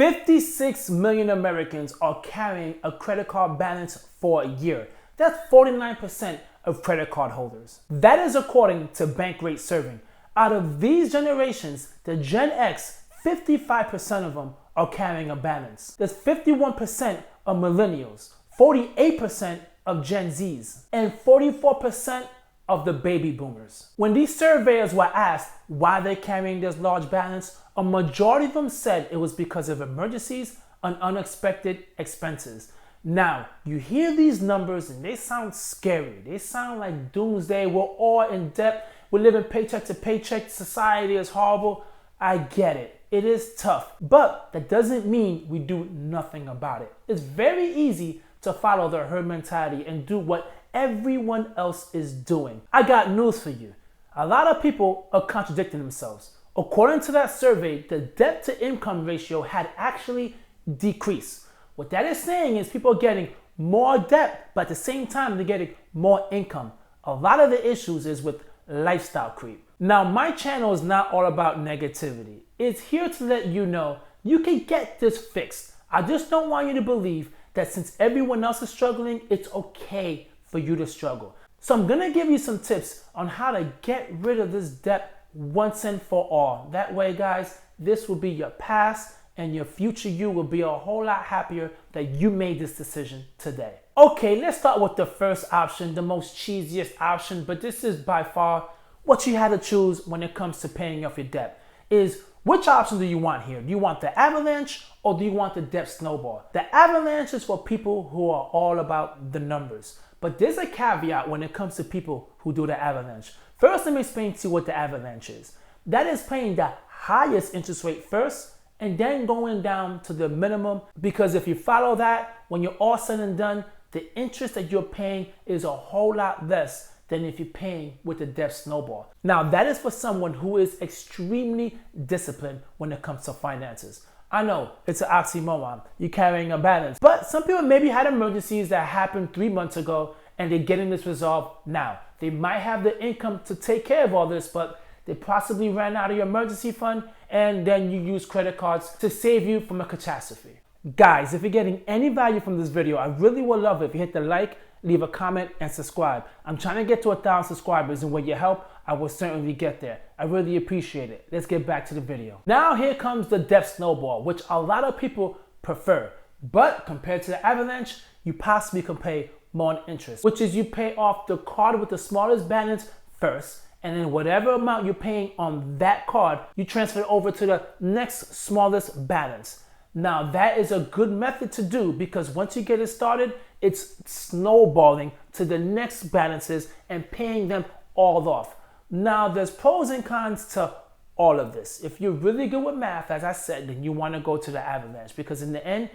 56 million Americans are carrying a credit card balance for a year. That's 49% of credit card holders. That is according to Bankrate Survey. Out of these generations, the Gen X, 55% of them are carrying a balance. There's 51% of millennials, 48% of Gen Zs, and 44% of the baby boomers. When these surveyors were asked why they're carrying this large balance, a majority of them said it was because of emergencies and unexpected expenses. Now, you hear these numbers and they sound scary. They sound like doomsday. We're all in debt. We're living paycheck to paycheck. Society is horrible. I get it. It is tough. But that doesn't mean we do nothing about it. It's very easy to follow the herd mentality and do what everyone else is doing. I got news for you. A lot of people are contradicting themselves. According to that survey, the debt to income ratio had actually decreased. What that is saying is people are getting more debt, but at the same time, they're getting more income. A lot of the issues is with lifestyle creep. Now, my channel is not all about negativity. It's here to let you know you can get this fixed. I just don't want you to believe that since everyone else is struggling, it's okay for you to struggle. So I'm gonna give you some tips on how to get rid of this debt once and for all. That way, guys, this will be your past and your future you will be a whole lot happier that you made this decision today. Okay, let's start with the first option, the most cheesiest option, but this is by far what you had to choose when it comes to paying off your debt. Is which option do you want here? Do you want the avalanche or do you want the debt snowball? The avalanche is for people who are all about the numbers. But there's a caveat when it comes to people who do the avalanche. First, let me explain to you what the avalanche is. That is paying the highest interest rate first and then going down to the minimum, because if you follow that, when you're all said and done, the interest that you're paying is a whole lot less than if you're paying with the debt snowball. Now, that is for someone who is extremely disciplined when it comes to finances. I know it's an oxymoron, you're carrying a balance, but some people maybe had emergencies that happened 3 months ago and they're getting this resolved now. They might have the income to take care of all this, but they possibly ran out of your emergency fund and then you use credit cards to save you from a catastrophe. Guys, if you're getting any value from this video, I really would love it if you hit the like, leave a comment, and subscribe. I'm trying to get to 1,000 subscribers, and with your help, I will certainly get there. I really appreciate it. Let's get back to the video. Now here comes the debt snowball, which a lot of people prefer. But compared to the avalanche, you possibly can pay more in interest, which is you pay off the card with the smallest balance first, and then whatever amount you're paying on that card, you transfer it over to the next smallest balance. Now that is a good method to do because once you get it started, it's snowballing to the next balances and paying them all off. Now there's pros and cons to all of this. If you're really good with math, as I said, then you want to go to the avalanche because in the end,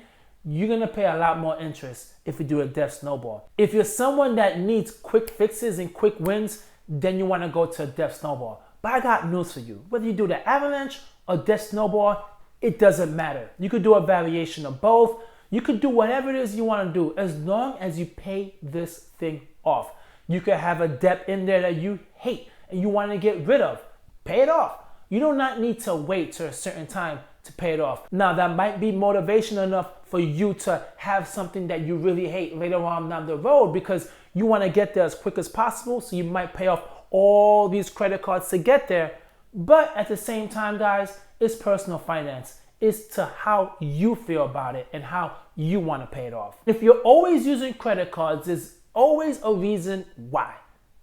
you're going to pay a lot more interest if you do a debt snowball. If you're someone that needs quick fixes and quick wins, then you want to go to a debt snowball. But I got news for you. Whether you do the avalanche or debt snowball, it doesn't matter. You could do a variation of both. You could do whatever it is you want to do as long as you pay this thing off. You could have a debt in there that you hate and you want to get rid of. Pay it off. You do not need to wait to a certain time to pay it off. Now that might be motivation enough for you to have something that you really hate later on down the road because you want to get there as quick as possible, so you might pay off all these credit cards to get there. But at the same time, guys, it's personal finance. It's to how you feel about it and how you want to pay it off. If you're always using credit cards, there's always a reason why.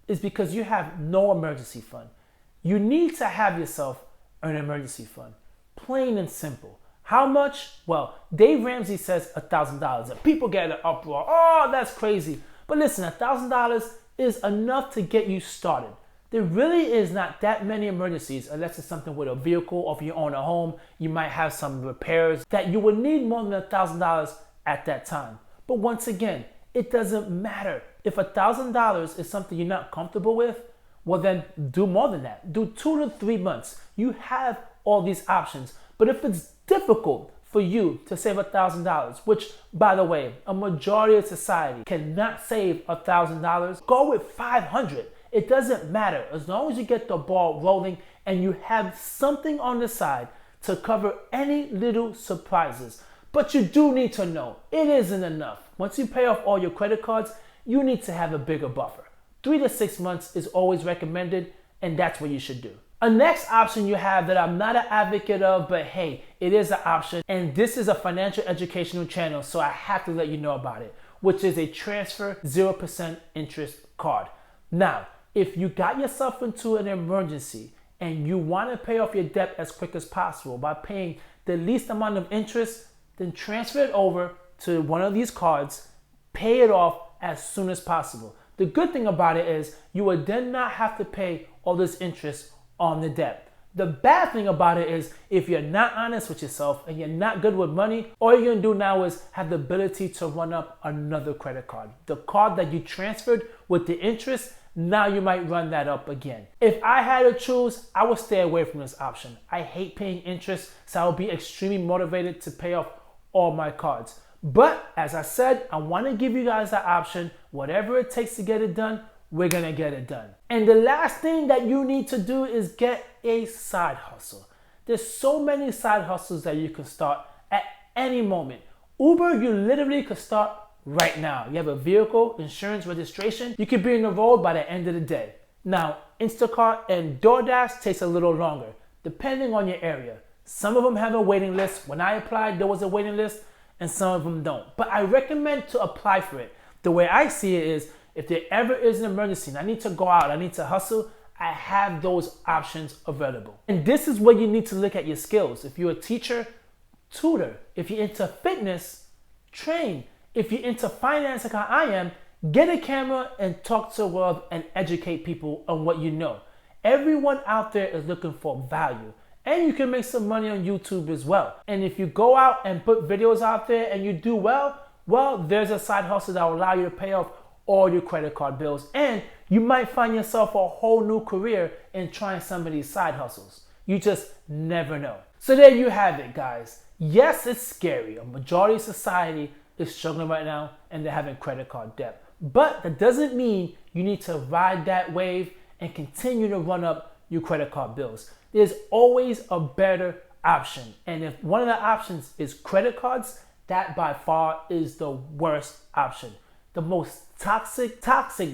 It's because you have no emergency fund. You need to have yourself an emergency fund. Plain and simple. How much? Well, Dave Ramsey says $1,000 and people get an uproar. Oh, that's crazy. But listen, $1,000 is enough to get you started. There really is not that many emergencies unless it's something with a vehicle or if you own a home, you might have some repairs that you would need more than $1,000 at that time. But once again, it doesn't matter. If $1,000 is something you're not comfortable with, well then do more than that. Do 2 to 3 months. You have all these options. But if it's difficult for you to save $1,000, which by the way, a majority of society cannot save $1,000, go with $500. It doesn't matter as long as you get the ball rolling and you have something on the side to cover any little surprises. But you do need to know it isn't enough. Once you pay off all your credit cards, you need to have a bigger buffer. 3 to 6 months is always recommended, and that's what you should do. A next option you have that I'm not an advocate of, but hey, it is an option, and this is a financial educational channel, so I have to let you know about it, which is a transfer 0% interest card. Now, if you got yourself into an emergency and you want to pay off your debt as quick as possible by paying the least amount of interest, then transfer it over to one of these cards, pay it off as soon as possible. The good thing about it is you would then not have to pay all this interest on the debt. The bad thing about it is if you're not honest with yourself and you're not good with money, all you're gonna do now is have the ability to run up another credit card. The card that you transferred with the interest, now you might run that up again. If I had to choose, I would stay away from this option. I hate paying interest, so I would be extremely motivated to pay off all my cards. But as I said, I want to give you guys that option. Whatever it takes to get it done, we're gonna get it done. And the last thing that you need to do is get a side hustle. There's so many side hustles that you can start at any moment. Uber, you literally could start right now. You have a vehicle, insurance, registration, you could be on the road by the end of the day. Now, Instacart and DoorDash takes a little longer, depending on your area. Some of them have a waiting list. When I applied, there was a waiting list, and some of them don't. But I recommend to apply for it. The way I see it is, if there ever is an emergency and I need to go out, I need to hustle, I have those options available. And this is where you need to look at your skills. If you're a teacher, tutor. If you're into fitness, train. If you're into finance like I am, get a camera and talk to the world and educate people on what you know. Everyone out there is looking for value. And you can make some money on YouTube as well. And if you go out and put videos out there and you do well, there's a side hustle that will allow you to pay off all your credit card bills. And you might find yourself a whole new career in trying some of these side hustles. You just never know. So there you have it, guys. Yes, it's scary. A majority of society is struggling right now and they're having credit card debt. But that doesn't mean you need to ride that wave and continue to run up your credit card bills. There's always a better option. And if one of the options is credit cards, that by far is the worst option. The most toxic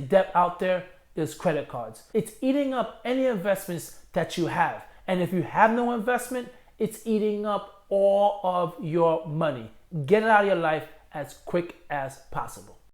debt out there is credit cards. It's eating up any investments that you have. And if you have no investment, it's eating up all of your money. Get it out of your life as quick as possible.